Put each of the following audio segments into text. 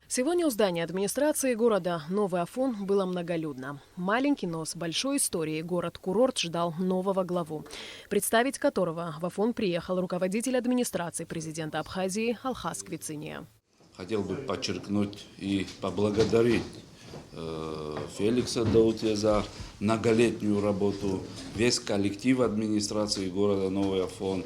Сегодня у здания администрации города Новый Афон было многолюдно. Маленький, но с большой историей город-курорт ждал нового главу, представить которого в Афон приехал руководитель администрации президента Абхазии Алхаз Квициния. Хотел бы подчеркнуть и поблагодарить Феликса Даутия за многолетнюю работу, весь коллектив администрации города Новый Афон,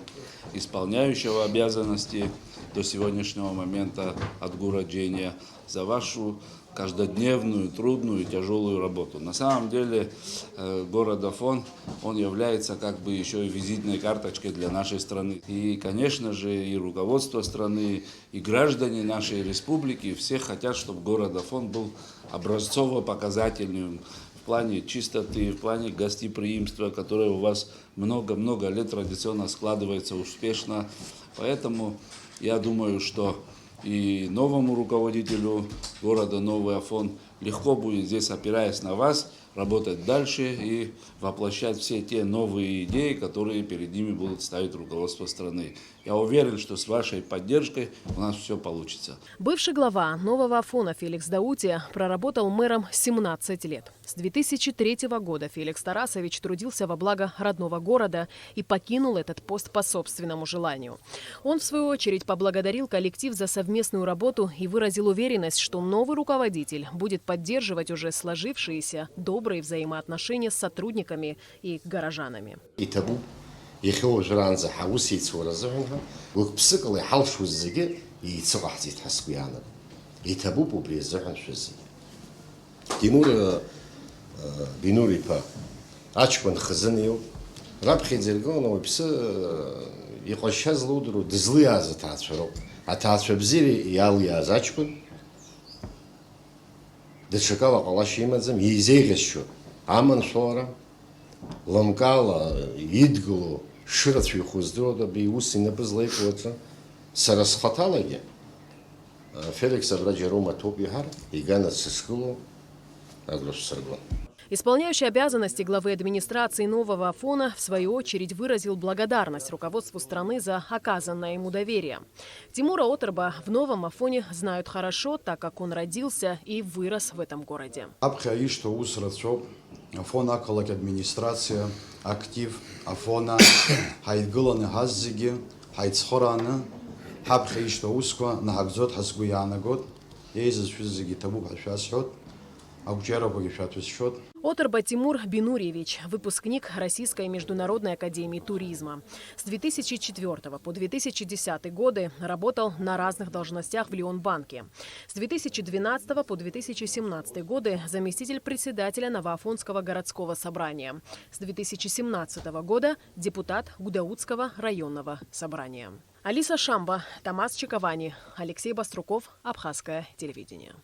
исполняющего обязанности до сегодняшнего момента отгороджения, за вашу каждодневную, трудную и тяжелую работу. На самом деле город Афон, он является как бы еще и визитной карточкой для нашей страны. И, конечно же, и руководство страны, и граждане нашей республики все хотят, чтобы город Афон был образцово-показательным в плане чистоты, в плане гостеприимства, которое у вас много-много лет традиционно складывается успешно. Поэтому я думаю, что и новому руководителю города Новый Афон легко будет здесь, опираясь на вас, работать дальше и воплощать все те новые идеи, которые перед ними будут ставить руководство страны. Я уверен, что с вашей поддержкой у нас все получится. Бывший глава Нового Афона Феликс Даутия проработал мэром 17 лет. С 2003 года Феликс Тарасович трудился во благо родного города и покинул этот пост по собственному желанию. Он, в свою очередь, поблагодарил коллектив за совместную работу и выразил уверенность, что новый руководитель будет поддерживать уже сложившиеся добрые взаимоотношения с сотрудниками и горожанами. Бинурипа ачпан хазанио рабхедзергоно пс иқошаз лудру дзлиаз таацро атаацвебзири ялиаз ачпан дешакала қалашимадзам изегешшо аман шора ламкала идгло ширацви хуздрода биусина бзлайкоца сарасхаталаге Феликс Абраджерома Топихар и Ганат Сискуло Агросаргон. Исполняющий обязанности главы администрации Нового Афона, в свою очередь, выразил благодарность руководству страны за оказанное ему доверие. Тимура Оторба в Новом Афоне знают хорошо, так как он родился и вырос в этом городе. Афона колок администрация, актив Афона, хайдгуланы газзиги, хайдсхораны, хабхаишто усква, нахагзот хасгуянагот, езис физиги табу хашасхот. Оторба Тимур Бинурьевич, выпускник Российской международной академии туризма. С 2004 по 2010 годы работал на разных должностях в Лионбанке. С 2012 по 2017 годы заместитель председателя Новоафонского городского собрания. С 2017 года депутат Гудаутского районного собрания. Алиса Шамба, Тамас Чиковани, Алексей Баструков, Абхазское телевидение.